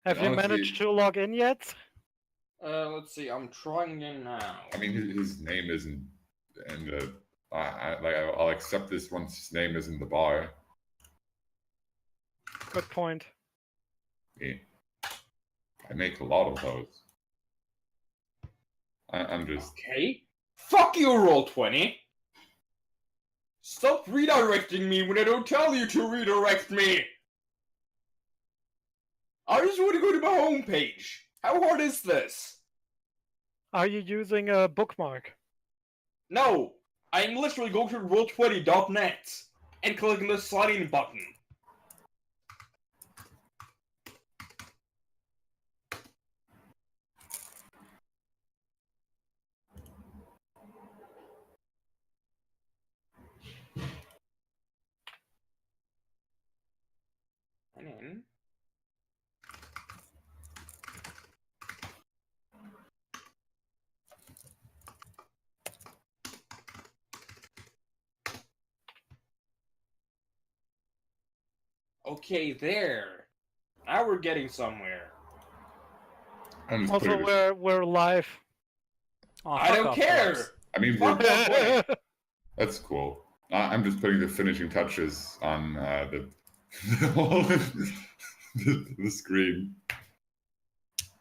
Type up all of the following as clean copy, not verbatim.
Have you Honestly- managed to log in yet? Let's see. I'm trying in now. I mean, his name isn't, and I'll accept this once his name isn't the bar. Good point. Yeah. I make a lot of those. I'm just. Okay. Fuck you, Roll20. Stop redirecting me when I don't tell you to redirect me. I just want to go to my homepage. How hard is this? Are you using a bookmark? No, I'm literally going to roll20.net and clicking the sign in button. And then... Okay, there. Now we're getting somewhere. I'm just Also, putting this- we're live. Oh, I fuck don't off, care! Alex. I mean, Fuck off, wait. that's cool. I'm just putting the finishing touches on the the screen.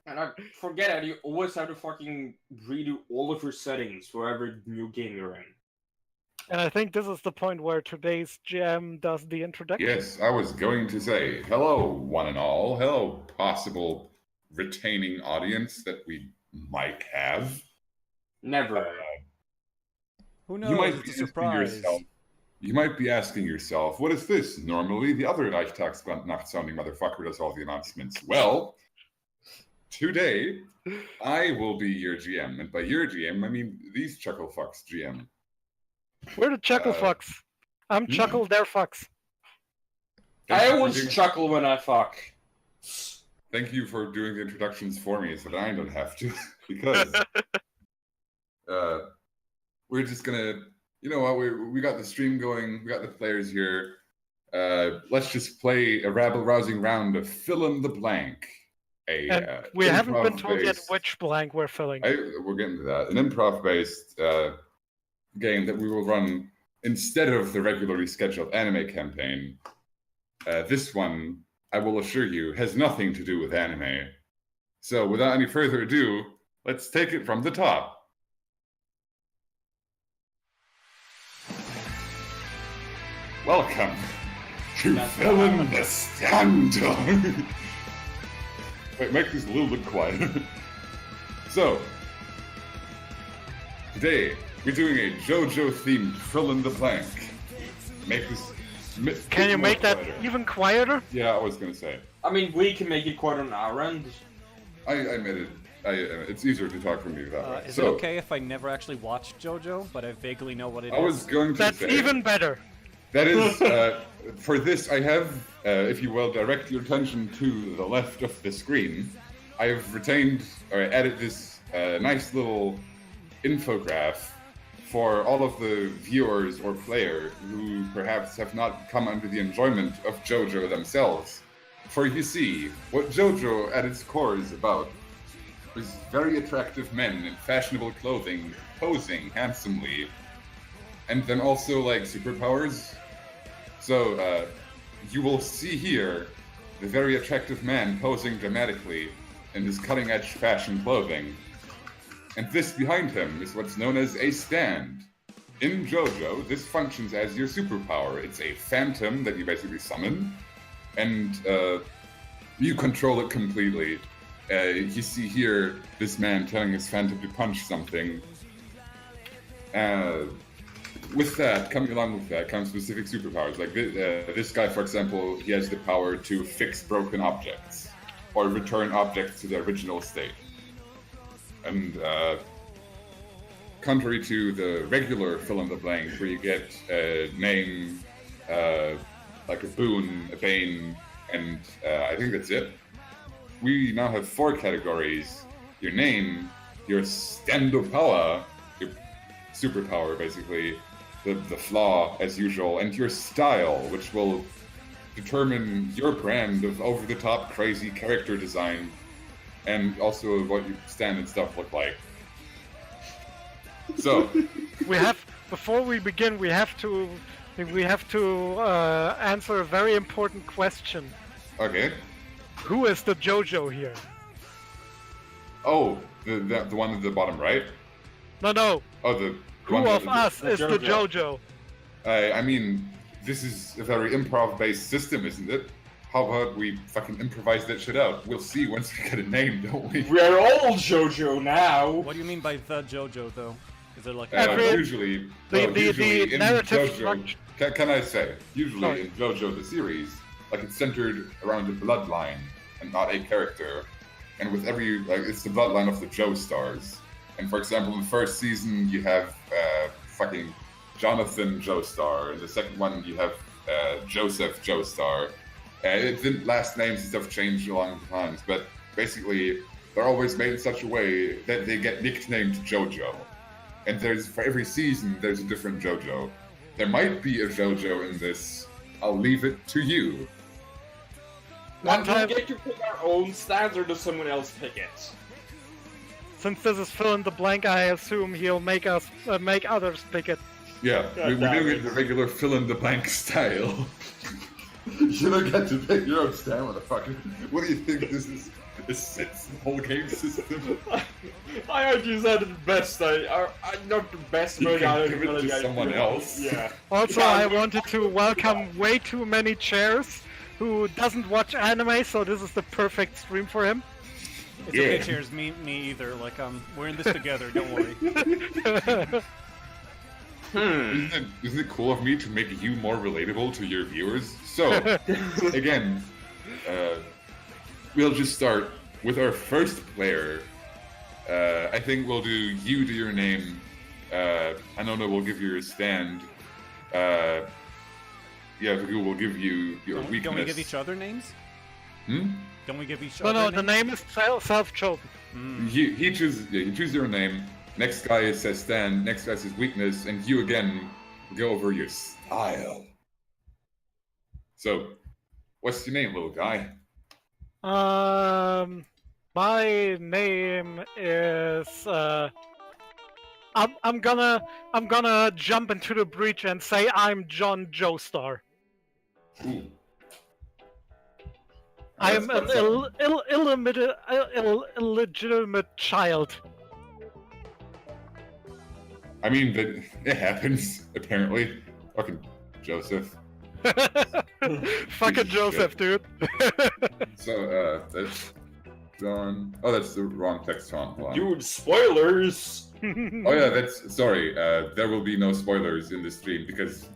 And I forget that you always have to fucking redo all of your settings for every new game you're in. And I think this is the point where today's GM does the introduction. Yes, I was going to say hello, one and all. Hello, possible retaining audience that we might have. Never. Who knows? You might It's be a asking surprise. yourself. You might be asking yourself, what is this? Normally, the other Reichstag sounding motherfucker does all the announcements. Well, today I will be your GM, and by your GM, I mean these chuckle fucks GM. We're the Chuckle Fucks. I'm hmm. Chuckle, they're Fucks. Thank I you for always doing- chuckle when I fuck. Thank you for doing the introductions for me so that I don't have to, because we're just gonna, you know what, we got the stream going, we got the players here. Let's just play a rabble-rousing round of fill in the blank. And we haven't been told yet improv-based- which blank we're filling. We're getting to that. An improv-based game that we will run instead of the regularly scheduled anime campaign. This one, I will assure you, has nothing to do with anime. So without any further ado, let's take it from the top. Welcome to Fill in the Scandal. Wait, make this a little bit quieter. So, today we're doing a Jojo themed fill in the blank. Make this. Can you more make that quieter. even quieter? Yeah, I was gonna say. I mean, we can make it quite on our end. I made it. It's easier to talk from you that way. Is So, it okay if I never actually watched Jojo, but I vaguely know what it is? I was going to That's say even better. that is for this. I have, if you will, direct your attention to the left of the screen. I have retained or added this nice little infograph for all of the viewers or players who perhaps have not come under the enjoyment of Jojo themselves. For you see, what Jojo at its core is about is very attractive men in fashionable clothing posing handsomely, and then also like superpowers. So you will see here the very attractive man posing dramatically in his cutting-edge fashion clothing. And this behind him is what's known as a stand. In Jojo, this functions as your superpower. It's a phantom that you basically summon, and you control it completely. You see here this man telling his phantom to punch something. With that, coming along with that, come specific superpowers. Like this guy, for example, he has the power to fix broken objects or return objects to their original state. And contrary to the regular fill in the blank, where you get a name, like a boon, a bane, and I think that's it. We now have 4 categories: your name, your stando power, your superpower basically, the flaw as usual, and your style, which will determine your brand of over-the-top, crazy character design, and also what your stand and stuff look like. So, Before we begin, we have to answer a very important question. okay. Who is the Jojo here? Oh, the one at the bottom right? No. Oh, the Who one of that- us the is the Jojo? I mean, this is a very improv-based system, isn't it? How about we fucking improvise that shit out? We'll see once we get a name, don't we? We're all Jojo now. What do you mean by the JoJo though? Is it like Usually, usually in narrative JoJo, can I say, usually Sorry. in JoJo the series, like it's centered around a bloodline and not a character. And with every, like, it's the bloodline of the Joestars. And for example, in the first season, you have fucking Jonathan Joestar. In the second one, you have Joseph Joestar. The last names and stuff changed along the times, but basically, they're always made in such a way that they get nicknamed Jojo. And for every season, there's a different Jojo. There might be a Jojo in this. I'll leave it to you. One Do we time, get to pick our own stands, or does someone else pick it? since this is fill in the blank, I assume he'll make others pick it. Yeah, we're damn doing it. it the regular fill-in-the-blank style. You don't get to pick your own stand, motherfucker. What do you think this is? This whole game system? I heard you said it best. I'm not the best, You but can I give it to someone else. Yeah. Also, Yeah, I wanted to welcome way too many chairs who doesn't watch anime, so this is the perfect stream for him. It's Yeah. okay, cheers. Me either. Like we're in this together. Don't worry. Isn't it cool of me to make you more relatable to your viewers? So, again, we'll just start with our first player. I think we'll do you to your name. Anona will give you your stand. Yeah, Vagu will give you your weakness. Don't we give each other names? Hmm? Don't we give each No, other no, the names? name is self-chosen. You choose your name. Next guy says stand. Next guy says weakness, and you again go over your style. So, what's your name, little guy? My name is. I'm gonna jump into the breach and say I'm John Joestar. Ooh. I am an illegitimate child. I mean, it happens, apparently. Fucking Joseph. Fucking Joseph, dude. So, that's John. Oh, that's the wrong text font. Hold on. Dude, spoilers! Oh, yeah, that's. Sorry, there will be no spoilers in this stream because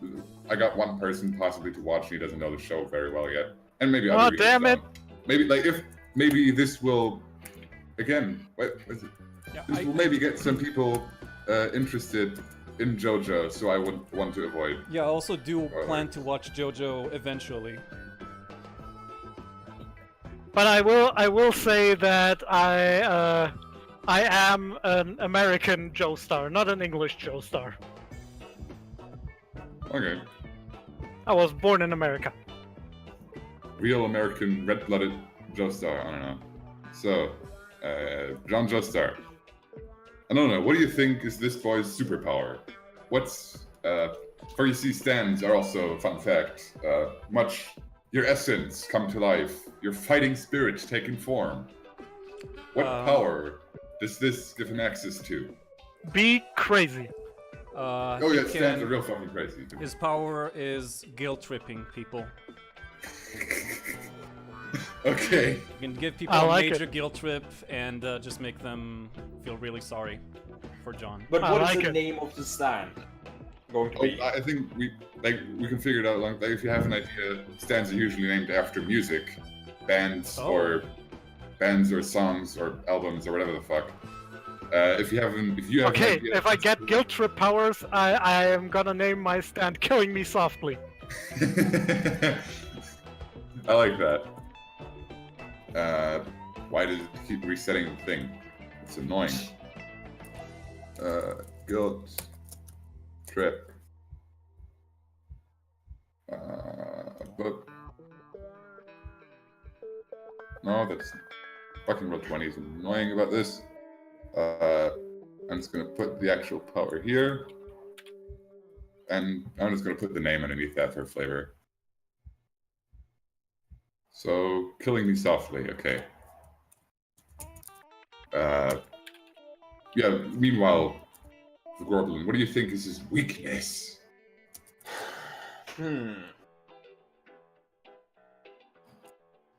I got one person possibly to watch and he doesn't know the show very well yet. And maybe other Oh, reasons damn it. don't. Maybe this will. Again, what is it? Yeah, This will maybe get some people interested in JoJo, so I would want to avoid. Yeah, I also do plan to watch JoJo eventually. But I will say that I am an American Joestar, not an English Joestar. Okay. I was born in America. Real American red-blooded Joestar, I don't know. So, John Joestar. I don't know, what do you think is this boy's superpower? What's, for you see stands are also, fun fact, much your essence come to life, your fighting spirit taking form. What power does this give him access to? Be crazy. Oh he yeah, stands can- are real fucking crazy. His power is guilt tripping people. Okay. You can give people I a like major it. guilt trip and just make them feel really sorry for John. But I what is like the it. name of the stand? Going to be? I think we can figure it out. Like if you have an idea, stands are usually named after music, bands Oh. or songs or albums or whatever the fuck. If you have an Okay, idea, if I get guilt trip powers, I am gonna name my stand "Killing Me Softly." I like that. Why does it keep resetting the thing? It's annoying. Guilt trip. Book No, that's fucking Roll20 is annoying about this. I'm just gonna put the actual power here. And I'm just gonna put the name underneath that for flavor. So, killing me softly, okay. Yeah, meanwhile, the Goblin, what do you think is his weakness?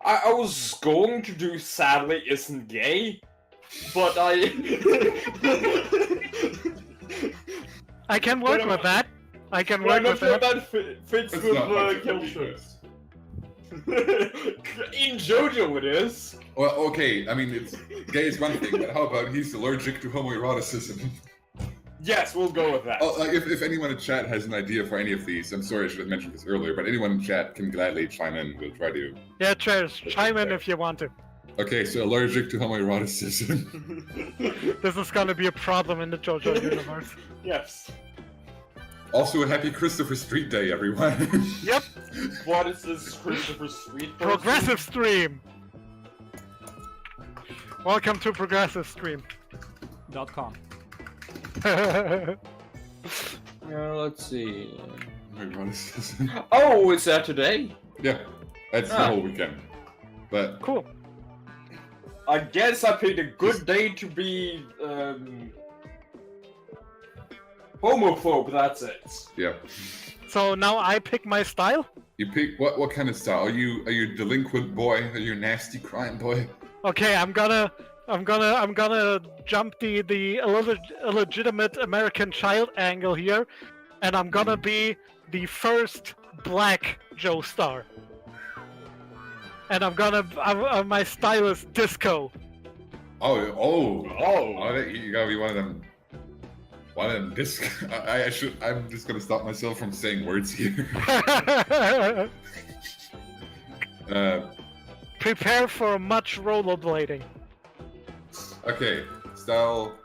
I was going to do sadly isn't gay, but I I can work with that. I can work I'm not with sure that. that fits That's with not much of a culture. weakness. In Jojo it is. Well, okay, I mean, it's gay is one thing, but how about he's allergic to homoeroticism? Yes, we'll go with that. Oh, like if anyone in chat has an idea for any of these, I'm sorry I should have mentioned this earlier, but anyone in chat can gladly chime in. We'll try to. Yeah, cheers. Chime in if you want to. Okay, so allergic to homoeroticism. This is gonna be a problem in the JoJo universe. Yes. Also, a happy Christopher Street Day, everyone. Yep. What is this Christopher Street person? Progressive stream. Welcome to Progressive Stream. .com. Let's see. Homoeroticism. Oh, is that today? Yeah, that's the whole weekend. But Cool. I guess I picked a good day to be homophobe. That's it. yeah, So now I pick my style. you pick what kind of style? Are you a delinquent boy? Are you a nasty crime boy? Okay, I'm gonna jump the illegitimate American child angle here, and I'm gonna be the first black Joestar. And my style is disco. Oh, Oh. you gotta be one of them. One of them disc. I'm just gonna stop myself from saying words here. Prepare for much rollerblading. Okay, style.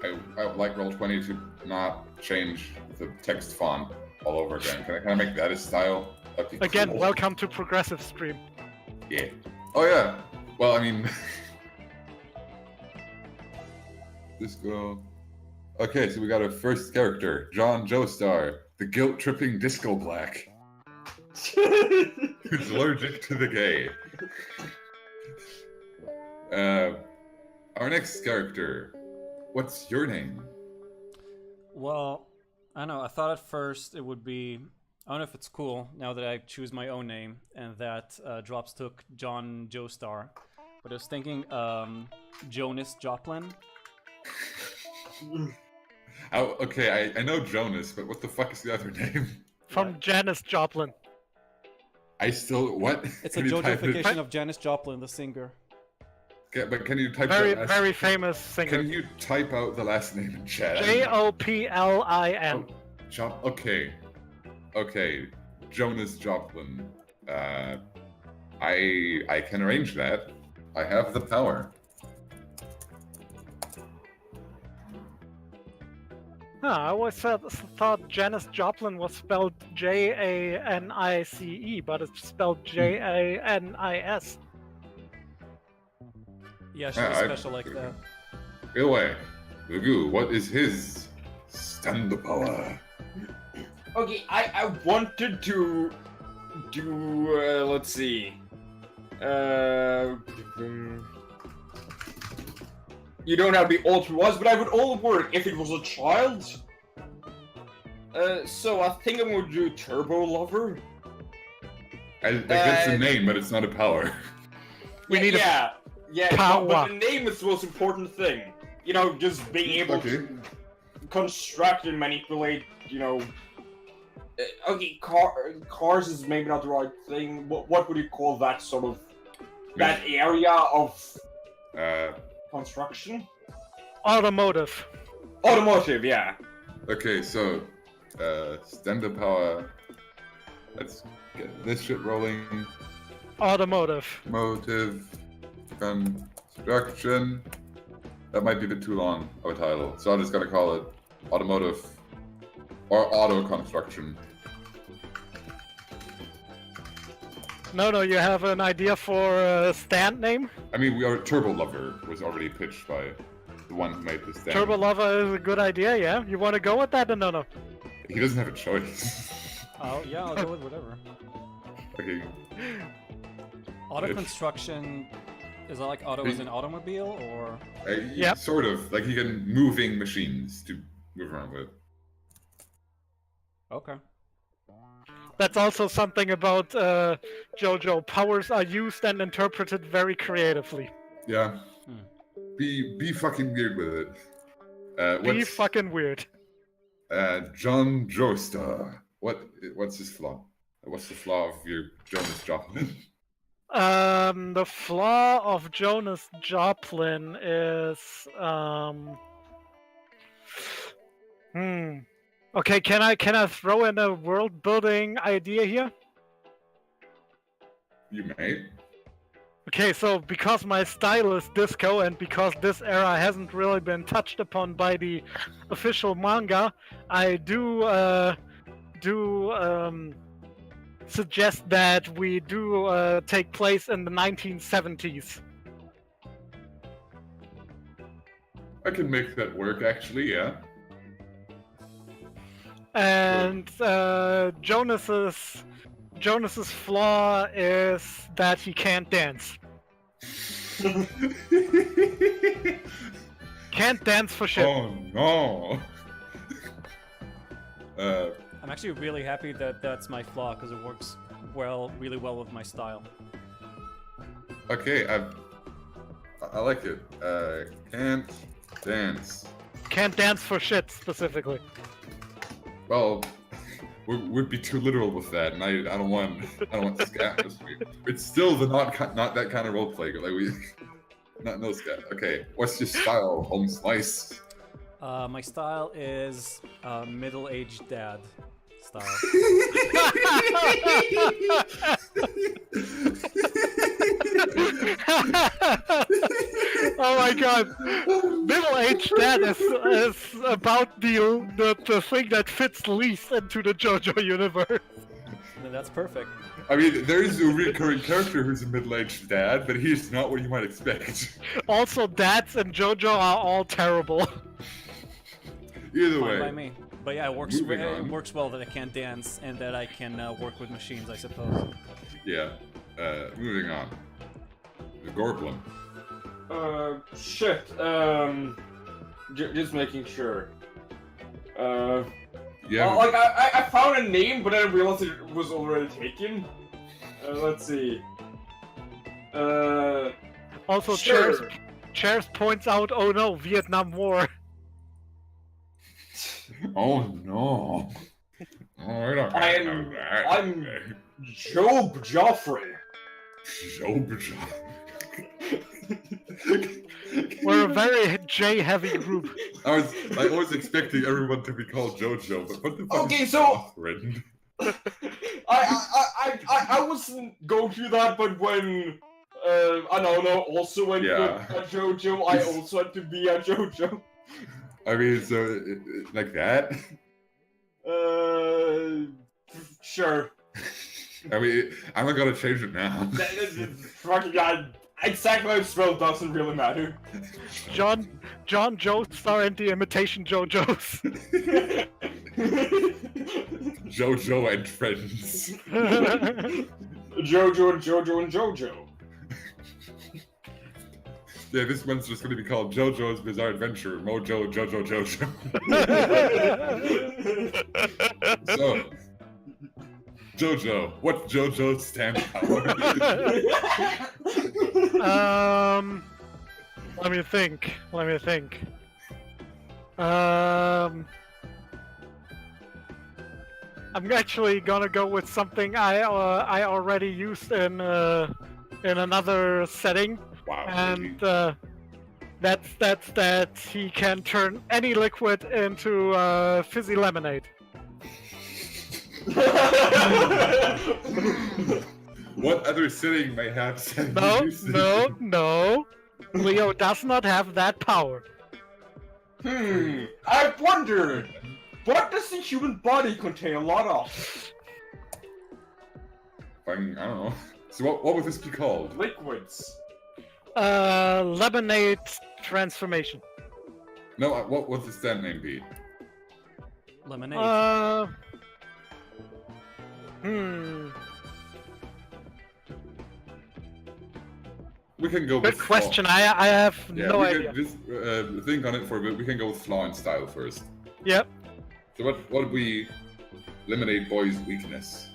I would like Roll20 to not change the text font all over again. Can I make that a style? That'd be Again, cool. welcome to Progressive Stream. Yeah. Oh yeah. Well, I mean, disco. Okay, so we got our first character, John Joestar, the guilt-tripping disco black, who's allergic to the gay. Our next character, what's your name? Well, I don't know. I thought at first it would be. I don't know if it's cool now that I choose my own name and that Drops took John Joestar. But I was thinking Jonas Joplin. Oh, okay, I know Jonas, but what the fuck is the other name? From Janis Joplin. I still what? It's a Can you type it? JoJofication of Janis Joplin, the singer. Okay, but can you type Very, the last... very famous singer. Can you type out the last name in chat? Joplin. Okay. Okay. Jonas Joplin. I can arrange that. I have the power. I always thought Janis Joplin was spelled Janice, but it's spelled Janis. Yeah, she's Yeah, special like that. Anyway, Lugu, what is his stand power? Okay, I wanted to do let's see. You don't have to be ultra wise, but I would all work if it was a child. So I think I'm gonna do Turbo Lover. That's a name, but it's not a power. We need yeah, power. but the name is the most important thing. You know, just being able to construct and manipulate. You know, okay, cars is maybe not the right thing. What would you call that sort of that area of construction? Automotive. Automotive, yeah. Okay, so stand power. Let's get this shit rolling. Automotive. Motive, construction. That might be a bit too long of a title, so I'm just gonna call it automotive or auto construction. No, you have an idea for a stand name? I mean, Turbo Lover was already pitched by the one who made this stand. Turbo Lover is a good idea, yeah? You want to go with that or no? He doesn't have a choice. Oh, yeah, I'll go with whatever. Okay. Auto construction, is that like auto as an automobile, or? Yep. Sort of. Like, you can moving machines to move around with. Okay. That's also something about Jojo. Powers are used and interpreted very creatively. Yeah. Be fucking weird with it. Be fucking weird. John Joestar. What's his flaw? What's the flaw of your Jonas Joplin? The flaw of Jonas Joplin is Okay, can I throw in a world building idea here? You may. Okay, so because my style is disco and because this era hasn't really been touched upon by the official manga, I do suggest that we do take place in the 1970s. I can make that work, actually, yeah. And Jonas's flaw is that he can't dance. Can't dance for shit. Oh no. I'm actually really happy that that's my flaw, because it works really well with my style. Okay, I like it. Can't dance. Can't dance for shit, specifically. Well, would be too literal with that, and I don't want scat. It's still the not that kind of roleplay. Like no scat. Okay, what's your style, Home Slice? My style is middle-aged dad style. Oh my god! Middle-aged dad is about the thing that fits least into the JoJo universe. And that's perfect. I mean, there is a recurring character who's a middle-aged dad, but he's not what you might expect. Also, dads in JoJo are all terrible. Either Fine way. by me. But yeah, it works well that I can't dance and that I can work with machines, I suppose. Yeah. Moving on. The Gorblin. Shit. Just making sure. Yeah. Like I found a name, but then I realized it was already taken. Let's see. Also, Sure. Chairs points out, oh no, Vietnam War. Oh no. Oh, I don't know that. I'm Job Joffrey. Job. We're a very J-heavy group. I was expecting everyone to be called Jojo, but what the fuck Okay, is so- Joffrin? I wasn't going through that, but when I don't know, also went Yeah. with a JoJo, I also had to be a JoJo. I mean, so like that. Sure. I mean, I'm not gonna change it now. Fucking god, exactly how it's spelled doesn't really matter. John Joestar and the Imitation JoJos. Jojo and friends. Jojo and Jojo and Jojo. Yeah, this one's just gonna be called JoJo's Bizarre Adventure. Mojo, Jojo, Jojo. So, Jojo, what's JoJo's stand power? Let me think. I'm actually gonna go with something I already used in another setting. Wow. And that's that he can turn any liquid into fizzy lemonade. What other setting may have said No. Leo does not have that power. I wondered, what does the human body contain a lot of? I don't know. So what would this be called? Liquids. Lemonade transformation. No, what would the stand name be? Lemonade. We can go Good with question. I have Yeah, no we idea. can just think on it for a bit. We can go with flaw and style first. Yep. So what would we eliminate boy's weakness?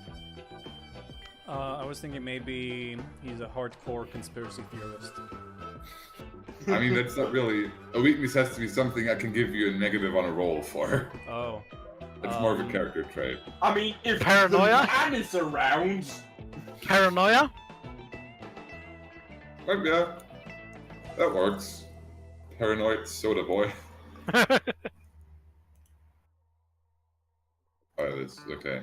I was thinking maybe he's a hardcore conspiracy theorist. I mean, that's not really a weakness. Has to be something I can give you a negative on a roll for. Oh. That's more of a character trait. I mean, if Paranoia? the man is around, Paranoia? But yeah, that works. Paranoid soda boy. Oh, this okay.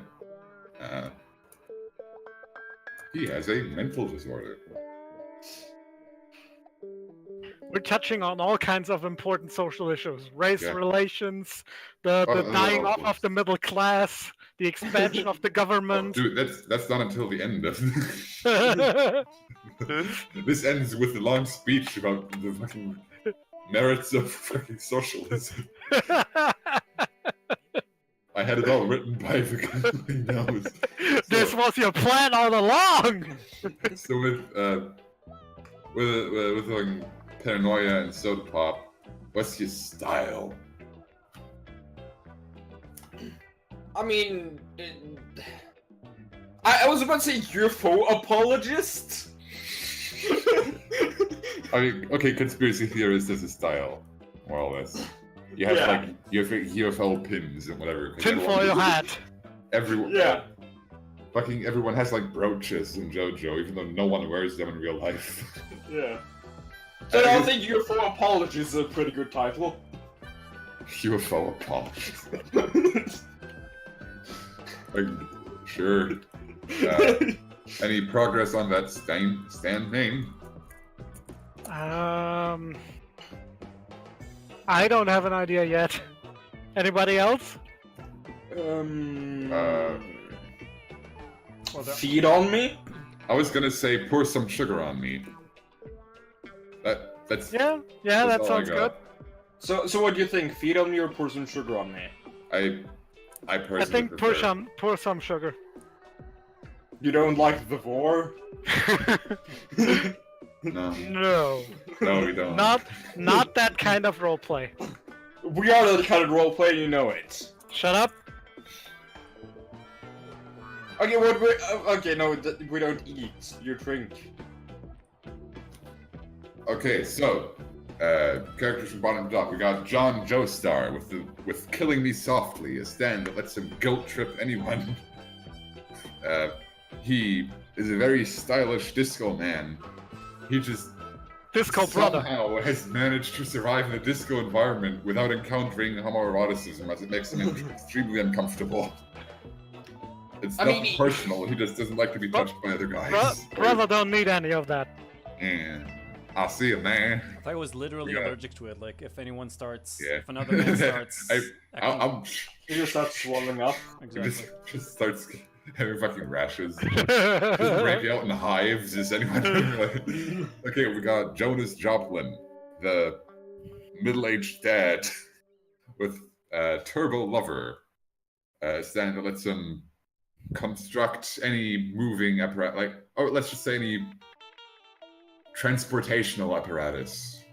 He has a mental disorder. We're touching on all kinds of important social issues. Race Yeah. relations, the Oh, dying oh, off of the middle class, the expansion of the government. Dude, that's not until the end of. This ends with a long speech about the fucking merits of fucking socialism. I had it all written by the guy who knows. This was your plan all along. So with like paranoia and soda pop, what's your style? I mean, I was about to say UFO apologist. I mean, okay, conspiracy theorist is a style, more or less. You have Yeah. like UFO pins and whatever. 'cause Tinfoil hat. Everyone, Yeah. fucking everyone has like brooches in Jojo, even though no one wears them in real life. Yeah. So I don't think UFO apologist is a pretty good title. UFO apologist. Like, sure. Any progress on that stand name? I don't have an idea yet. Anybody else? Feed on me? I was gonna say pour some sugar on me. That's Yeah, that's that all sounds I good. got. So what do you think? Feed on me or pour some sugar on me? I I personally think prefer. pour some sugar. You don't like the vor? No, No, no, we don't. not that kind of roleplay. We are the kind of roleplay, you know it. Shut up. Okay, what we okay, no, we don't eat. You drink. Okay, so characters from bottom to top. We got John Joestar with "Killing Me Softly," a stand that lets him guilt trip anyone. He is a very stylish disco man. He just Disco brother. somehow has managed to survive in a disco environment without encountering homoeroticism, as it makes him extremely uncomfortable. It's I nothing mean, personal. He just doesn't like to be touched by other guys. Brother don't need any of that. Yeah. I see you, man. I thought I was literally Yeah. allergic to it. Like if anyone starts, Yeah. if another man starts, acting- I'm You just start swelling up. exactly. just starts having fucking rashes. Just break out in hives. Is anyone okay? We got Jonas Joplin, the middle-aged dad with Turbo Lover, stand that lets him construct any moving apparatus, let's just say any transportational apparatus.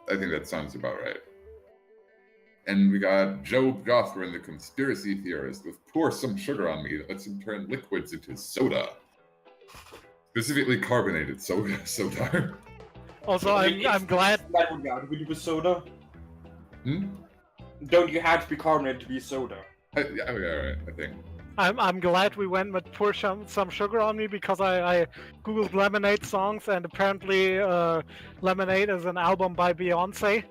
I think that sounds about right. And we got Joe Gothrin, the conspiracy theorist, with "Pour Some Sugar on Me" that lets him turn liquids into soda. Specifically carbonated soda. Also, I'm glad. That would have to be soda. Hmm? Don't you have to be carbonated to be soda? Yeah, alright, I think. I'm glad we went with pour some sugar on me because I googled Lemonade songs and apparently Lemonade is an album by Beyonce,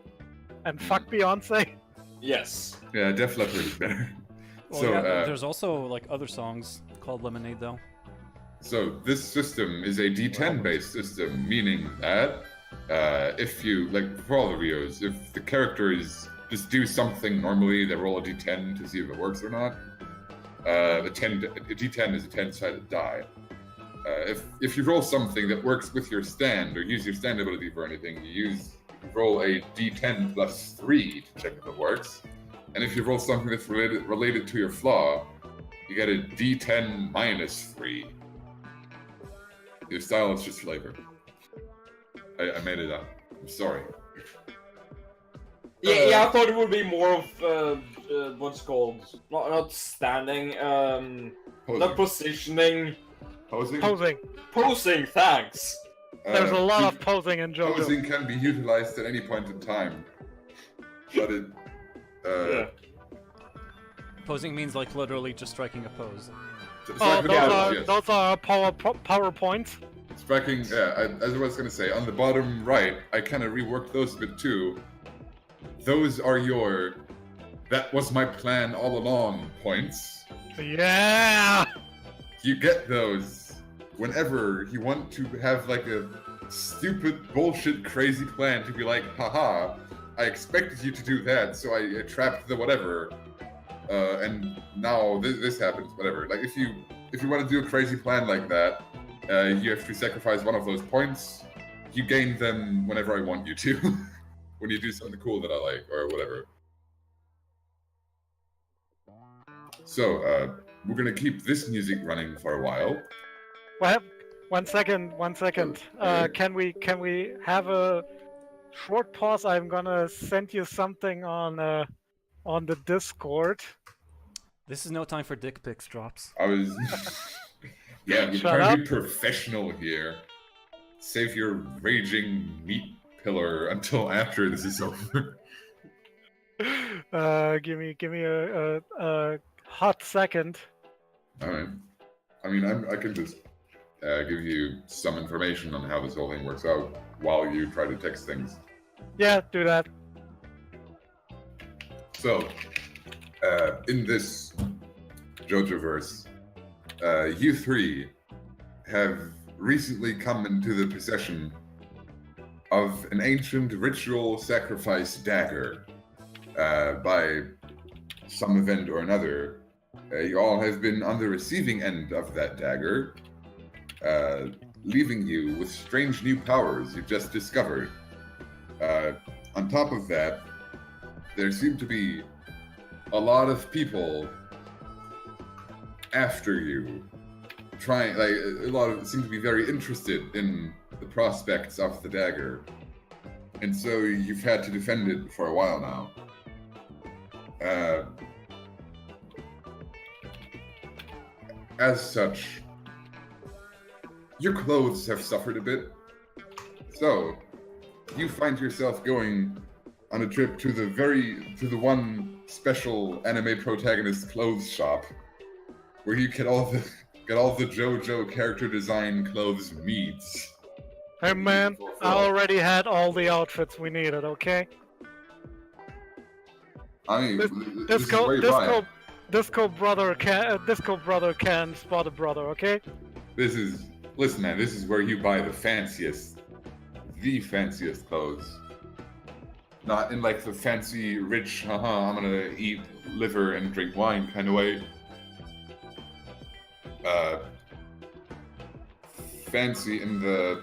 and fuck Beyonce. Yes. Yeah, Def Leppard is better. Well, So, yeah, there's also like other songs called Lemonade though. So this system is a D10 based system, meaning that if you, like for all the Rios, if the characters just do something normally, they roll a D10 to see if it works or not. A D10 is a 10-sided die. if you roll something that works with your stand or use your stand ability for anything, you roll a d10 plus 3 to check if it works. And if you roll something that's related to your flaw, you get a d10 minus 3. Your style is just flavor. I made it up. I'm sorry. Yeah, I thought it would be more of what's called not standing, not positioning. Posing. Posing. Thanks. There's a lot of posing in JoJo. Posing can be utilized at any point in time, but it. Yeah. Posing means like literally just striking a pose. Those are PowerPoints. Striking, yeah, as I was gonna say, on the bottom right, I kind of reworked those a bit too. Those are your "that was my plan all along" points. Yeah! You get those whenever you want to have like a stupid, bullshit, crazy plan to be like, haha, I expected you to do that, so I trapped the whatever. And now this happens, whatever. Like if you want to do a crazy plan like that, you have to sacrifice one of those points. You gain them whenever I want you to, when you do something cool that I like or whatever. So we're gonna keep this music running for a while. Well, one second. Okay. Can we have a short pause? I'm gonna send you something on the Discord. This is no time for dick pics drops. I was. Yeah, we're Shut trying up. to be professional here. Save your raging meat pillar until after this is over. Give me a hot second. All right. I mean, I can just give you some information on how this whole thing works out while you try to text things. Yeah, do that. So, in this JoJo-verse, you three have recently come into the possession of an ancient ritual sacrifice dagger by some event or another. You all have been on the receiving end of that dagger, leaving you with strange new powers you've just discovered. On top of that, there seem to be a lot of people after you, trying, like, a lot of seem to be very interested in the prospects of the dagger, and so you've had to defend it for a while now. As such, your clothes have suffered a bit, so you find yourself going on a trip to the one special anime protagonist clothes shop, where you get all the JoJo character design clothes meets. Hey man, I already had all the outfits we needed. Okay. I mean, this is Disco where you buy it. brother can spot a brother. Okay. Listen, man. This is where you buy the fanciest clothes. Not in like the fancy, rich, I'm gonna eat liver and drink wine kind of way. Fancy in the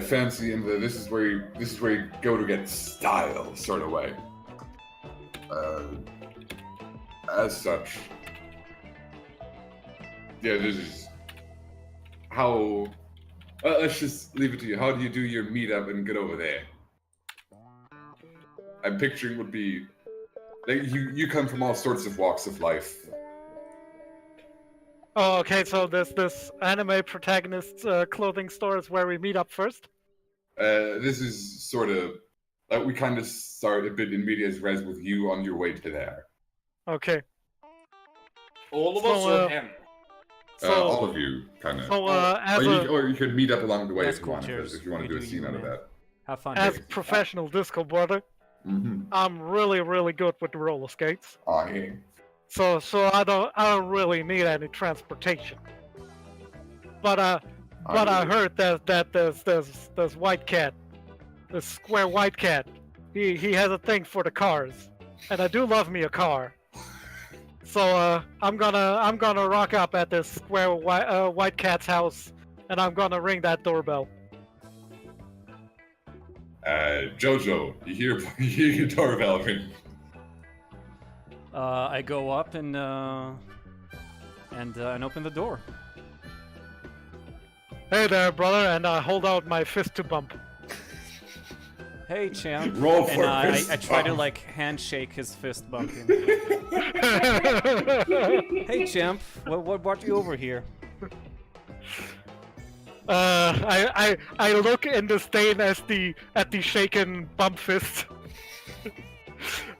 fancy in the this is where you go to get style sort of way. As such, yeah, this is how. Let's just leave it to you. How do you do your meetup and get over there? I'm picturing would be like you come from all sorts of walks of life. Oh, okay. So this anime protagonist clothing store is where we meet up first. This is sort of like we kind of start a bit in medias res with you on your way to there. Okay. All of us or him? All of you, kind of. So or you could meet up along the way That's if you cool, want cheers. if you want to do a We do scene you, out of man. that. Have fun. as professional disco brother, I'm really good with the roller skates. Oh, yeah. So I don't really need any transportation. But I heard that there's White Cat, this square White Cat. He has a thing for the cars, and I do love me a car. So I'm gonna rock up at this square white cat's house, and I'm gonna ring that doorbell. Jojo, you hear you hear your doorbell ring. I go up and open the door. Hey there, brother, and I hold out my fist to bump. Hey, champ. Roll And for I fist try to bump. like handshake his fist bumping. Hey, champ. What brought you over here? I look in disdain at the shaken bump fist,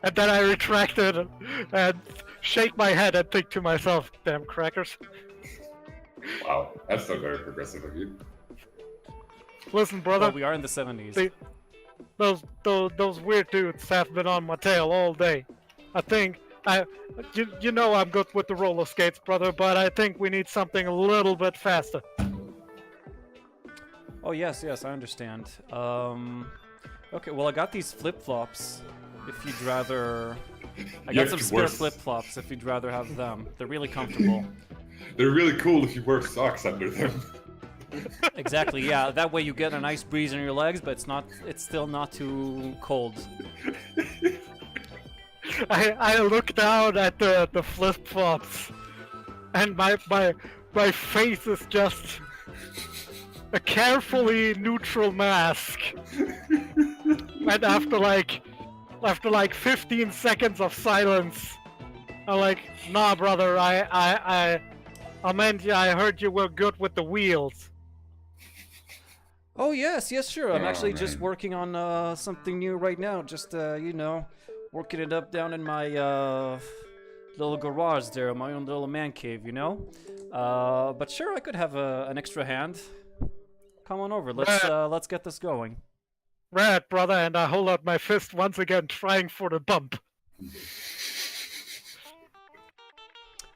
and then I retract it and shake my head and think to myself, "Damn crackers." Wow, that's not very progressive of you. Listen, brother. Well, we are in the 70s. See, those weird dudes have been on my tail all day. I think you know I'm good with the roller skates, brother, but I think we need something a little bit faster. Oh yes, I understand. Okay, well I got these flip-flops. If you'd rather, I got some spare flip-flops. If you'd rather have them, they're really comfortable. They're really cool if you wear socks under them. Exactly. Yeah. That way you get a nice breeze in your legs, but it's still not too cold. I look down at the flip flops, and my face is just a carefully neutral mask. And after like 15 seconds of silence, I'm like, nah, brother, I meant I heard you were good with the wheels. Oh yes, sure. I'm actually just man. working on something new right now. Just you know, working it up down in my little garage there, my own little man cave, you know. But sure, I could have an extra hand. Come on over. Let's get this going. Right, brother, and I hold out my fist once again, trying for the bump.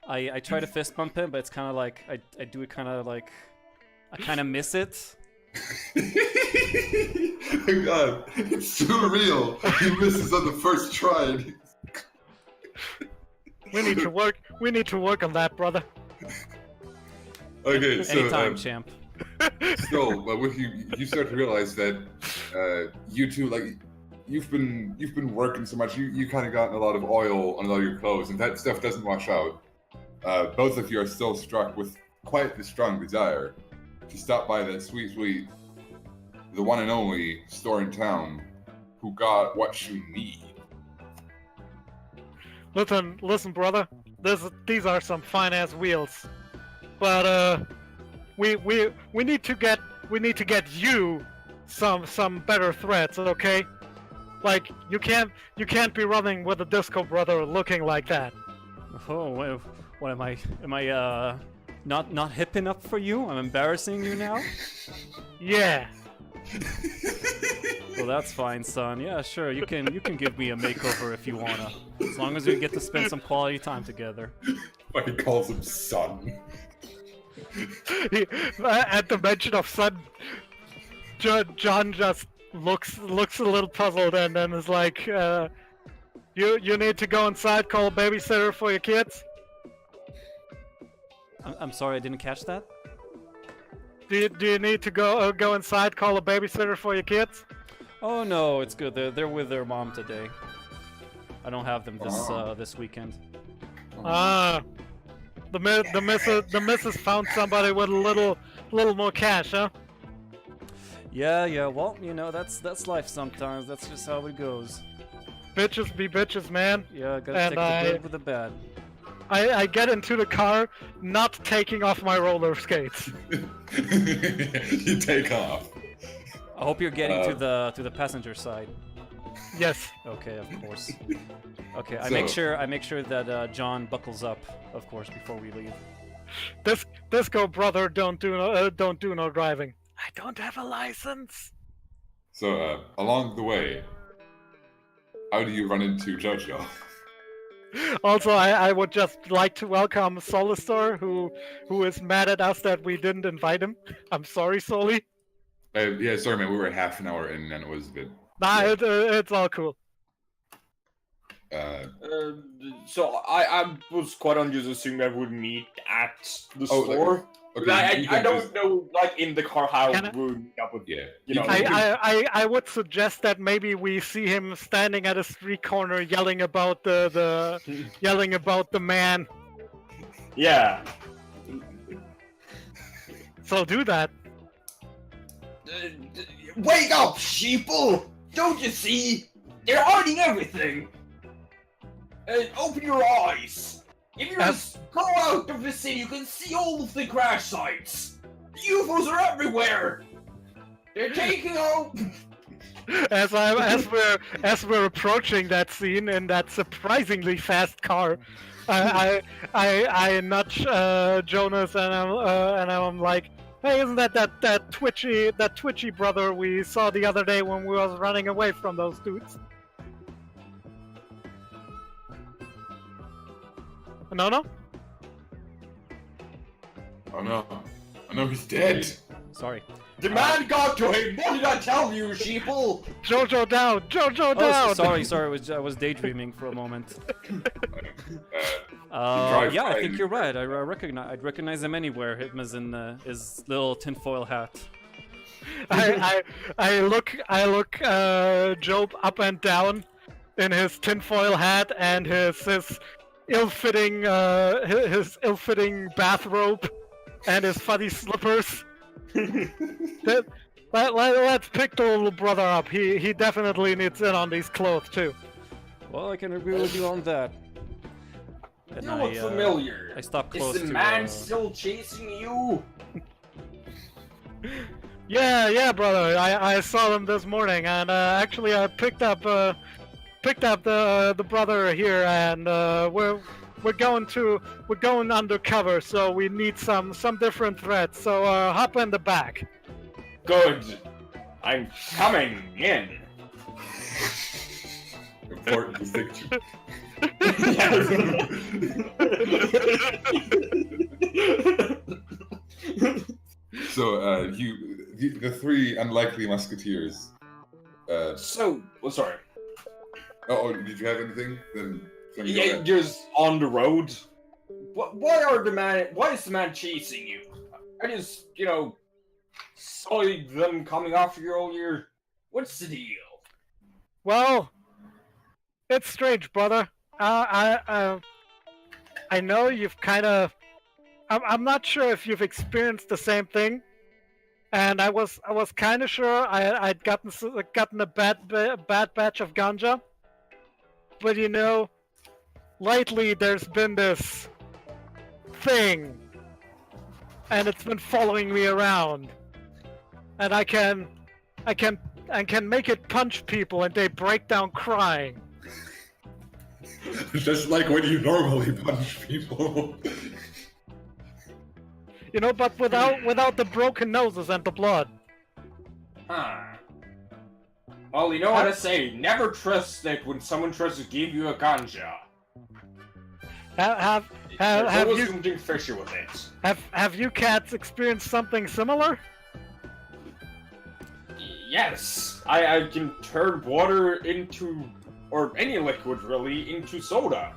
I try to fist bump him, but it's kind of like I do it kind of like I kind of miss it. God, it's too real. He misses on the first try. We need to work on that, brother. Okay, so Anytime, champ. still, but with you start to realize that you two, like, you've been working so much. You kind of gotten a lot of oil on a lot of your clothes, and that stuff doesn't wash out. Both of you are still struck with quite the strong desire to stop by that sweet, the one and only store in town who got what you need. Listen, brother. These are some fine ass wheels, but we need to get you some better threats, okay? Like you can't be running with a disco brother looking like that. Oh, what am I? Am I not hip enough for you? I'm embarrassing you now? Yeah. Well, that's fine, son. Yeah, sure. You can give me a makeover if you wanna, as long as we get to spend some quality time together. But he calls him son. At the mention of son, John just looks a little puzzled and then is like, you need to go inside, call a babysitter for your kids. I'm sorry, I didn't catch that. Do you need to go inside, call a babysitter for your kids? Oh no, it's good. They're with their mom today. I don't have them this weekend. Ah, the missus found somebody with a little more cash, huh? Yeah. Well, you know that's life sometimes. That's just how it goes. Bitches be bitches, man. Yeah, gotta take the good with the bad. I get into the car, not taking off my roller skates. You take off. I hope you're getting to the passenger side. Yes. Okay, of course. Okay, I So- make sure that John buckles up, of course, before we leave. Disco brother, don't do no driving. I don't have a license. So, along the way, how do you run into Jojo? Also, I would just like to welcome Solistor, who is mad at us that we didn't invite him. I'm sorry, Soli. Yeah, sorry, man. We were half an hour in, and it was a bit. Nah, it's all cool. So I was quite on just assuming that we would meet at the store. Okay, you I can don't just- know, like in the car, how Can I- we would meet up with Yeah. you know. I would suggest that maybe we see him standing at a street corner yelling about the yelling about the man. Yeah. So do that. Wake up, sheeple! Don't you see? They're hiding everything. Open your eyes. If you just go out of the city, you can see all of the crash sites. The UFOs are everywhere. They're taking out. As we're approaching that scene in that surprisingly fast car, I nudge Jonas and I'm like, hey, isn't that twitchy brother we saw the other day when we was running away from those dudes? No. Oh no. I know he's dead. Sorry. The man got to him. What did I tell you, sheeple? Jojo down! Jojo Oh, down! sorry. I was daydreaming for a moment. drive Yeah, I by think and- you're right. I'd recognize him anywhere. Him as in his little tinfoil hat. I look Job up and down in his tinfoil hat and his ill-fitting bathrobe and his fuzzy slippers. Let's pick the little brother up. He definitely needs in on these clothes too. Well, I can agree with you on that. And You look familiar. I stopped close Is the to. man still chasing you? Yeah, brother. I saw them this morning, and actually I picked up the brother here, and we're going undercover, so we need some different threats. So hop in the back. Good. I'm coming in. Important distinction. So, the three unlikely musketeers. So, well, sorry. Oh, did you have anything? Then go Yeah, ahead. just on the road. Why is the man chasing you? I just, saw them coming after you all year. What's the deal? Well, it's strange, brother. I know you've kind of. I'm not sure if you've experienced the same thing, and I was kind of sure I'd gotten a bad batch of ganja, but lately there's been this thing, and it's been following me around, and I can make it punch people and they break down crying. Just like when you normally punch people. But without the broken noses and the blood. Huh. Well, you know what I say. Never trust it when someone tries to give you a ganja. Have There's always you something fishy with it. have you cats experienced something similar? Yes, I can turn water into, or any liquid really, into soda.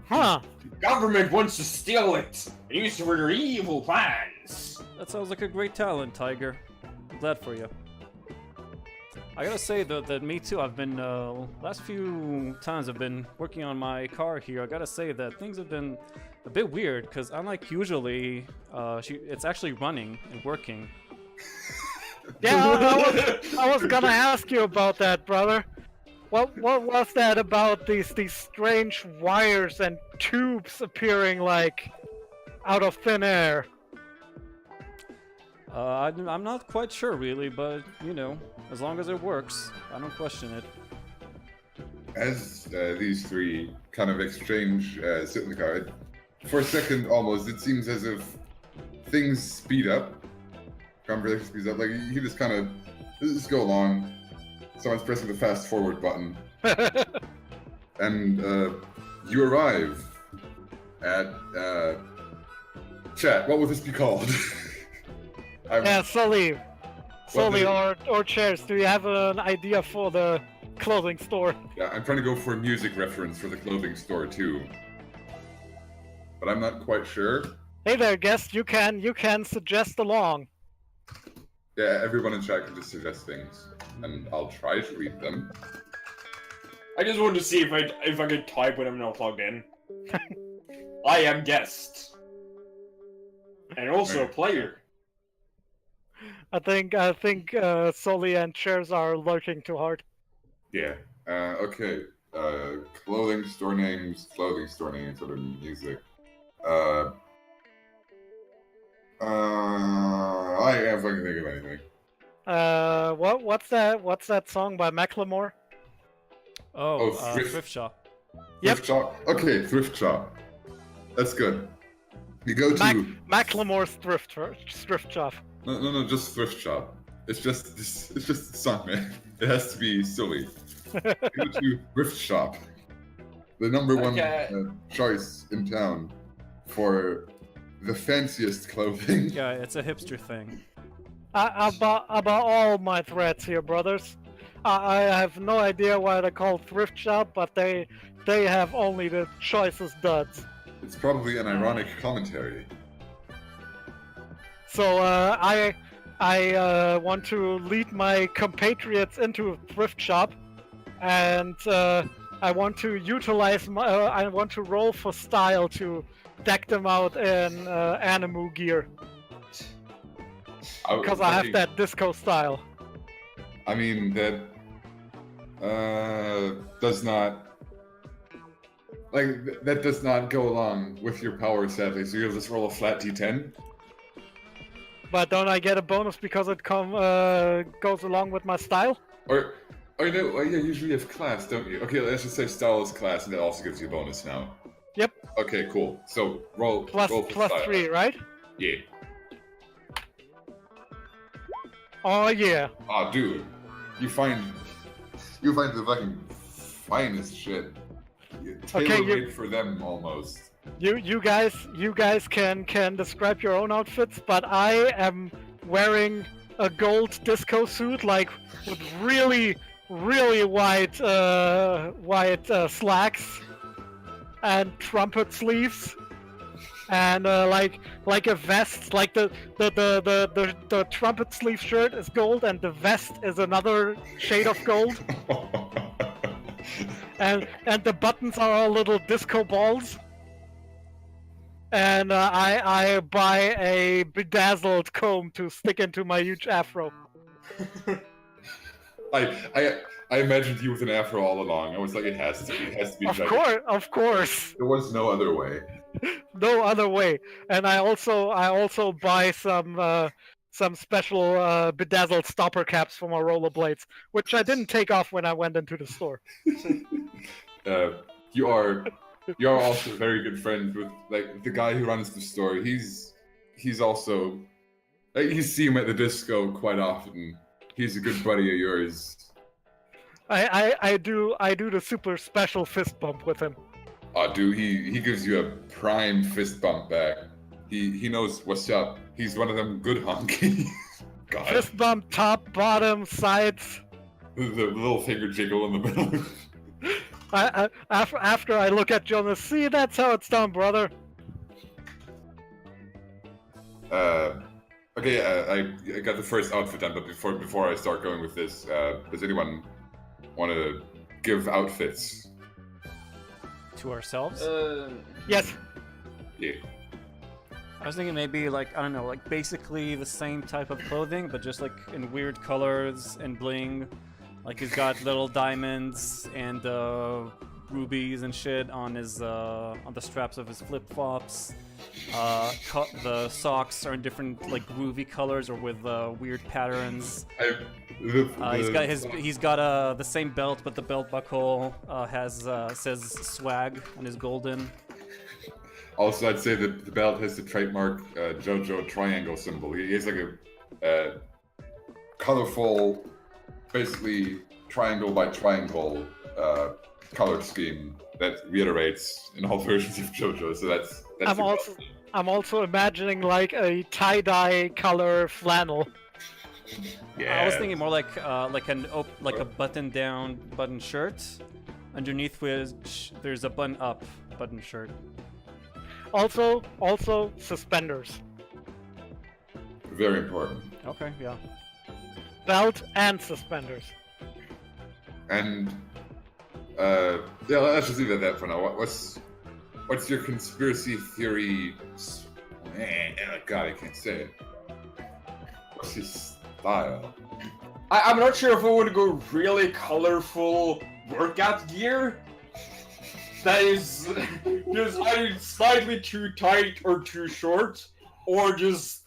Huh. The government wants to steal it and use it for their evil plans. That sounds like a great talent, Tiger. I'm glad for you. I gotta say though that me too. I've been last few times I've been working on my car here. I gotta say that things have been a bit weird because unlike usually, it's actually running and working. Yeah, I was gonna ask you about that, brother. What was that about these strange wires and tubes appearing like out of thin air? I'm not quite sure really, but as long as it works, I don't question it. As these three kind of exchange, sit in the car, for a second almost, it seems as if things speed up. Conversation speeds up. Like, you just kind of just go along. Someone's pressing the fast forward button. And you arrive at chat. What would this be called? Yeah, Sully, What or chairs. Do you have an idea for the clothing store. Yeah, I'm trying to go for a music reference for the clothing store too, but I'm not quite sure. Hey there, guest. You can suggest along. Yeah, everyone in chat can just suggest things, and I'll try to read them. I just wanted to see if I could type when I'm not plugged in. I am guest. And also a player. I think Soli and Chairs are lurking too hard. Yeah. Okay. Clothing store names, or the music. I can't fucking think of anything. What's that song by Macklemore? Thrift shop. Thrift shop. Okay, thrift shop. That's good. You go to Macklemore's thrift shop. No, just thrift shop. It's just a song, man. It has to be silly. You go to thrift shop, the number one choice in town for the fanciest clothing. Yeah, it's a hipster thing. About all my threads here, brothers. I have no idea why they're called thrift shop, but they have only the choicest duds. It's probably an ironic commentary. So I want to lead my compatriots into a thrift shop, and I want to utilize I want to roll for style to deck them out in Animu gear. Because I have that disco style. I mean, that does not go along with your power, sadly. So you just roll a flat d10. But don't I get a bonus because it goes along with my style? Or no, yeah, usually you have class, don't you? Okay, let's just say style is class, and that also gives you a bonus now. Yep. Okay, cool. So roll plus style. 3, right? Yeah. Oh yeah. Oh, dude, you find the fucking finest shit. Tailor-made for them almost. You guys can describe your own outfits, but I am wearing a gold disco suit, like with really wide slacks and trumpet sleeves, and like a vest. Like the trumpet sleeve shirt is gold, and the vest is another shade of gold. And the buttons are all little disco balls. And I buy a bedazzled comb to stick into my huge afro. I imagined you with an afro all along. I was like, it has to be. Of course. There was no other way. No other way. And I also buy some special bedazzled stopper caps for my rollerblades, which I didn't take off when I went into the store. You are also very good friends with like the guy who runs the store. He's also you see him at the disco quite often. He's a good buddy of yours. I do the super special fist bump with him. Oh, dude, he gives you a prime fist bump back. He knows what's up. He's one of them good honky. God. Fist bump, top, bottom, sides. The little finger jiggle in the middle. After I look at Jonas, see, that's how it's done, brother. Okay, I got the first outfit done, but before I start going with this, does anyone want to give outfits? To ourselves? Yes. Yeah. I was thinking maybe like, I don't know, like basically the same type of clothing, but just like in weird colors and bling. Like he's got little diamonds and rubies and shit on his on the straps of his flip-flops. The socks are in different like groovy colors or with weird patterns. He's got the same belt, but the belt buckle says swag on his golden. Also, I'd say that the belt has the trademark Jojo triangle symbol. He has like a colorful, basically triangle by triangle color scheme that reiterates in all versions of Jojo. So that's I'm also imagining like a tie-dye color flannel. Yeah. I was thinking more like a button-down button shirt, underneath which there's a button-up button shirt. Also suspenders. Very important. Okay, yeah. Belt and suspenders. And yeah, let's just leave it at that for now. What's your conspiracy theory? God, I can't say it. What's your style? I'm not sure if I would go really colorful workout gear. That is just either slightly too tight or too short, or just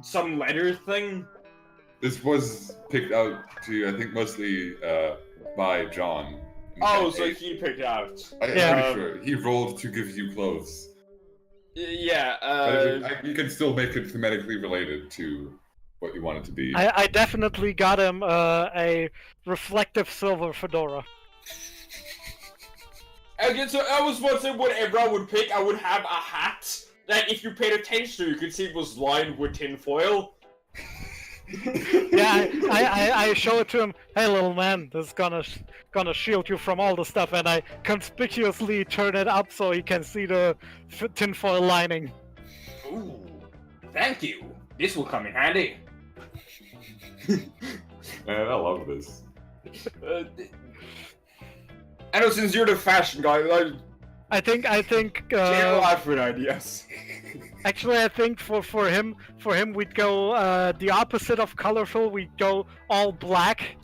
some leather thing. This was picked out to, I think, mostly by John. Oh, so he picked out. I'm pretty sure he rolled to give you clothes. Yeah. But you can still make it thematically related to what you want it to be. I definitely got him a reflective silver fedora. Again, so I was wondering whatever I would pick, I would have a hat that if you paid attention to, you could see it was lined with tinfoil. Yeah, I show it to him. Hey, little man, this is gonna shield you from all the stuff, and I conspicuously turn it up so he can see the tinfoil lining. Ooh, thank you. This will come in handy. Man, I love this. I know, since you're the fashion guy, I think general outfit ideas. actually I think for him we'd go the opposite of colorful. We'd go all black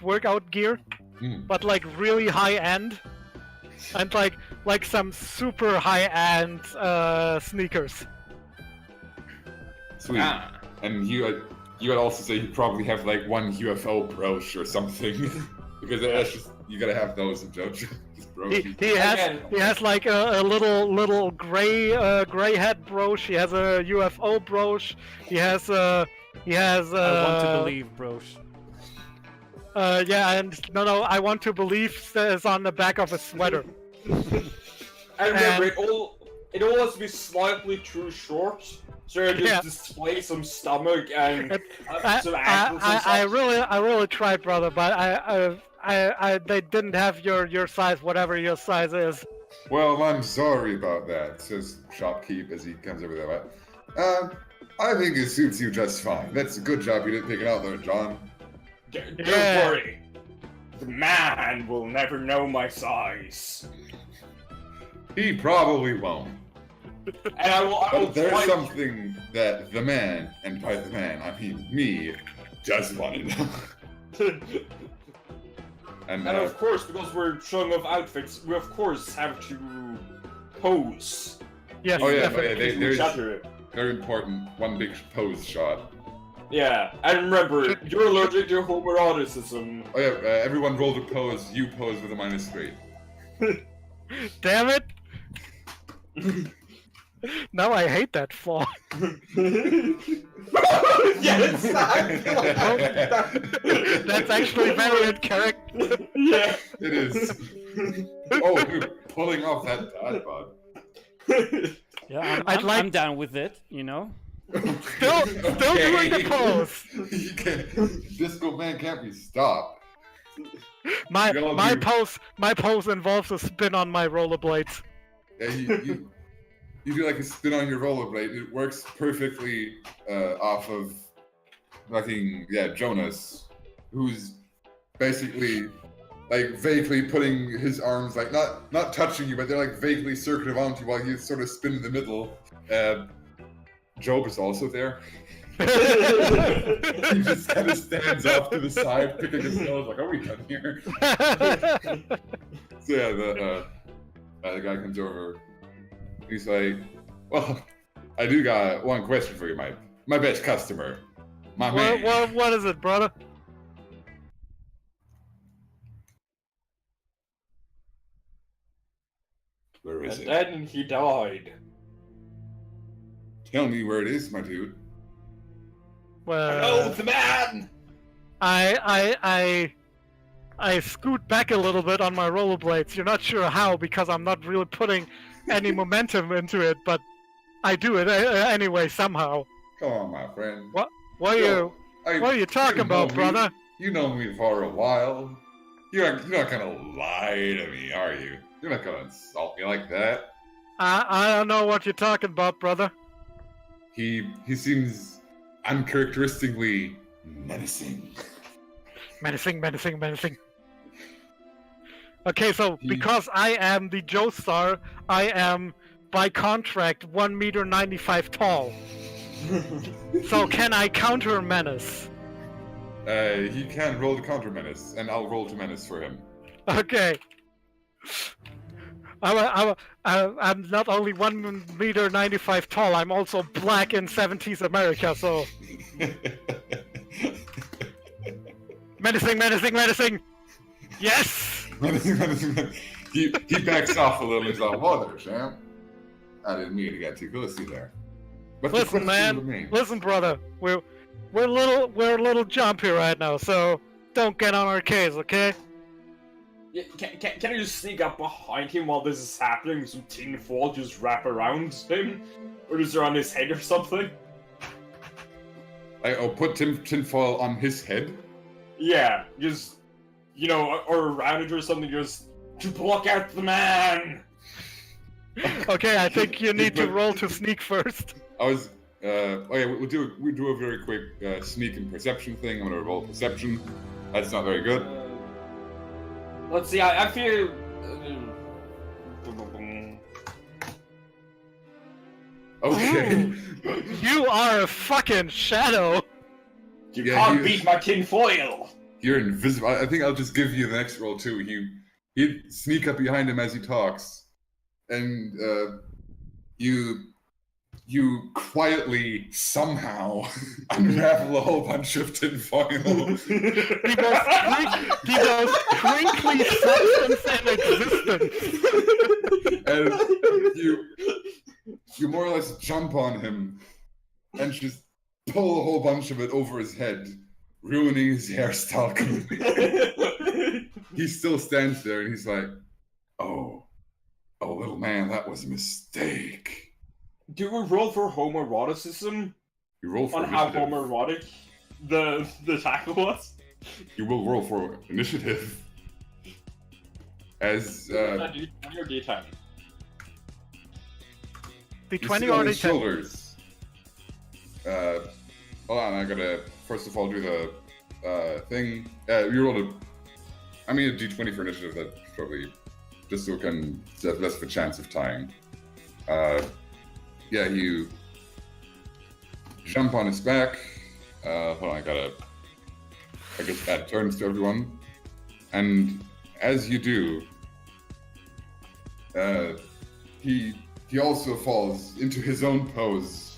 workout gear, but like really high end, and like some super high end sneakers. Sweet. And you would also say you probably have like one UFO brooch or something, because that's just, you gotta have those in Jojo. He has like a little gray head brooch. He has a UFO brooch. He has I want to believe brooch. Yeah, and no, I want to believe says on the back of a sweater. I remember it all has to be slightly too short, so you just display some stomach and some ankles and such. I really tried, brother, but they didn't have your size, whatever your size is. Well, I'm sorry about that, says Shopkeep as he comes over there. I think it suits you just fine. That's a good job you didn't pick it out there, John. Don't worry. The man will never know my size. He probably won't. And I will But there's try- something that the man, and by the man, I mean me, does want to know. And of course, because we're showing off outfits, we of course have to pose. Yes, Oh yeah, definitely. there's Shatter. very important one big pose shot. Yeah, and remember, you're allergic to homoeroticism. Oh yeah, everyone rolled a pose. You pose with a -3. Damn it! Now I hate that flaw. Yes! That's actually very in character. Yeah. It is. Oh, you're pulling off that dad bod. Yeah, I'm down with it, you know? Still doing the pose. You can't, Disco Man can't be stopped. My pose involves a spin on my rollerblades. Yeah, you do like a spin on your rollerblade. It works perfectly off of fucking Jonas, who's basically like vaguely putting his arms like not touching you, but they're like vaguely circling onto you while you sort of spin in the middle. Job is also there. He just kind of stands off to the side, picking his nose, like, "Are we done here?" So yeah, the guy comes over. He's like, "Well, I do got one question for you, my best customer, my man." What is it, brother? Where is And it? then he died. Tell me where it is, my dude. Well, the man! I scoot back a little bit on my rollerblades. You're not sure how because I'm not really putting any momentum into it, but I do it anyway somehow. Come on, my friend. What? What are you talking about, brother? You know me for a while. You're not gonna lie to me, are you? You're not gonna insult me like that. I don't know what you're talking about, brother. He seems uncharacteristically menacing. Menacing. Okay, so because I am the Joestar, I am by contract 1 meter 95 tall. So can I counter menace? He can roll the counter menace, and I'll roll to menace for him. Okay. I'm not only 1 meter 95 tall, I'm also black in 70s America, so... Menacing! Yes! Menacing. He backs off a little and he's like, whoa there, champ. I didn't mean to get too close to you there. But listen, man. Listen, brother. We're a little jumpy right now, so don't get on our case, okay? Yeah, can I just sneak up behind him while this is happening? Some tinfoil just wrap around him? Or is there on his head or something? I'll put tinfoil on his head? Yeah, just, or around it or something, just to block out the man! Okay, I think you need to roll to sneak first. We'll do a very quick sneak and perception thing. I'm gonna roll perception. That's not very good. Let's see, I feel... Okay. You are a fucking shadow! You can't beat my tinfoil! You're invisible. I think I'll just give you the next roll too. He'd sneak up behind him as he talks. And you quietly somehow unravel a whole bunch of tinfoil. the most crinkly substance in existence. And you more or less jump on him and just pull a whole bunch of it over his head, ruining his hairstyle completely. He still stands there and he's like, oh, little man, that was a mistake. Do we roll for homoeroticism? You roll for on initiative. How homoerotic the tackle was? You will roll for initiative. As your D10. The 20 or the 10. Shoulders. Hold on, I gotta first of all do the thing. You rolled a D20 for initiative. That's probably just so it can have less of a chance of tying. Yeah, you jump on his back. Hold on, I guess add turns to everyone. And as you do, he also falls into his own pose.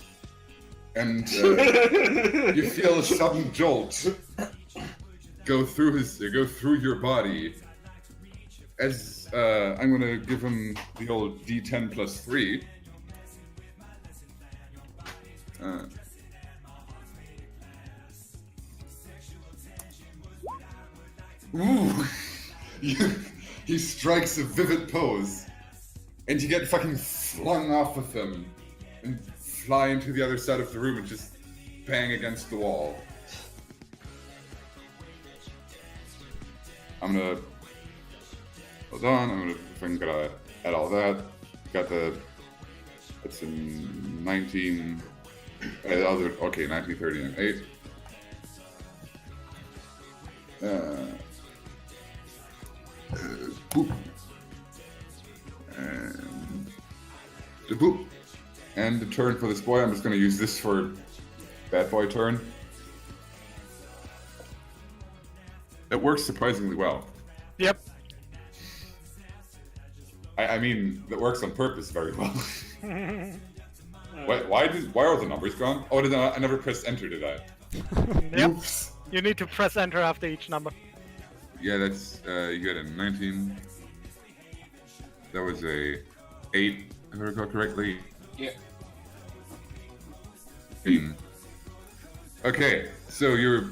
And you feel a sudden jolt go through your body. As I'm gonna give him the old D10 plus 3. Ooh! He strikes a vivid pose, and you get fucking flung off of him and fly into the other side of the room and just bang against the wall. I'm gonna hold on. I'm gonna add all that. Got it's in 1930 and 8. Boop. And the boop. And the turn for this boy. I'm just gonna use this for bad boy turn. It works surprisingly well. Yep. I mean, that works on purpose very well. Why are the numbers gone? Oh, I never pressed enter, did I? Yep. Oops. You need to press enter after each number. Yeah, that's you got a 19. That was a 8, if I recall correctly. Yeah. 18. Okay, so you're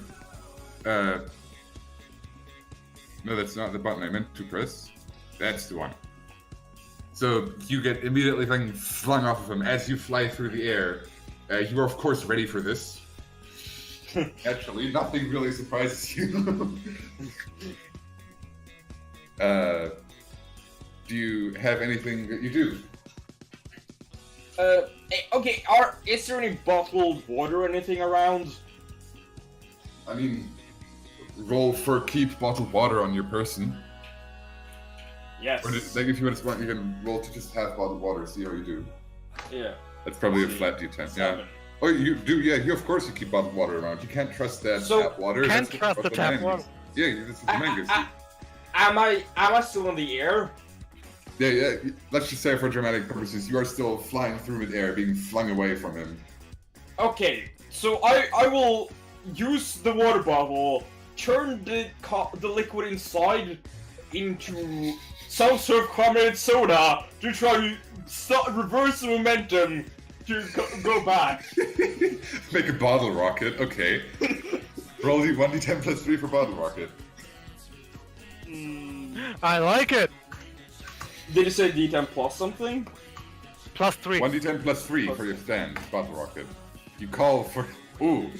no, that's not the button I meant to press. That's the one. So you get immediately flung off of him as you fly through the air. You are of course ready for this. Actually, nothing really surprises you. Do you have anything that you do? Okay, is there any bottled water or anything around? I mean, roll for keep bottled water on your person. Yes. Or just, like if you want, you can roll to just have bottled water, see how you do. Yeah. That's probably a flat D10. Yeah. 7. Oh, you do? Yeah. You of course you keep bottled water around. You can't trust that So- tap water. Can't That's trust what the tap man water. is. Yeah, that's what the man gives you. Am I still in the air? Yeah. Let's just say for dramatic purposes, you are still flying through midair, being flung away from him. Okay, so I will use the water bottle, turn the liquid inside into some sort of carbonated soda to try to reverse the momentum to go back. Make a bottle rocket. Okay. Roll the 1d10 plus 3 for bottle rocket. I like it. Did you say D10 plus something? Plus 3. 1d10 plus 3 for your stand, bottle rocket. You call for. Ooh.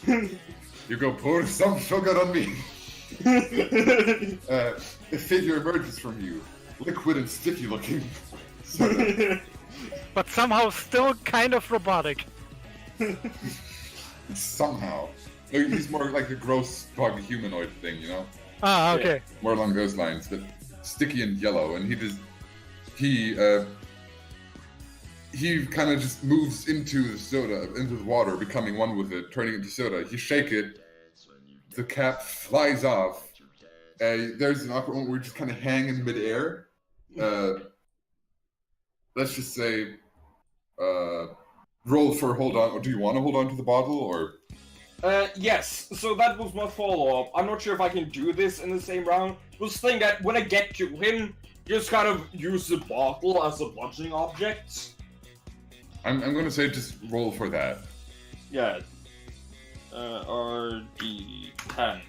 You go pour some sugar on me. A figure emerges from you, liquid and sticky looking. But somehow still kind of robotic. Somehow. He's more like a gross bug humanoid thing, you know? Ah, okay. More along those lines, but sticky and yellow, and he kind of just moves into the soda, into the water, becoming one with it, turning into soda. You shake it, the cap flies off. There's an awkward moment where you just kind of hang in midair. Let's just say, roll for hold on. Or do you want to hold on to the bottle, or? Yes, so that was my follow-up. I'm not sure if I can do this in the same round. I was thinking that when I get to him, just kind of use the bottle as a bludgeoning object. I'm gonna say just roll for that. Yeah. RD10.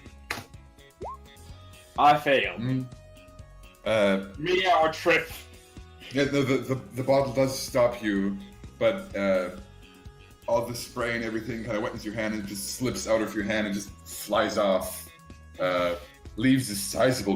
I failed. Me our trip. Yeah, the bottle does stop you, but all the spray and everything kind of wetens your hand and it just slips out of your hand and just flies off. Leaves a sizable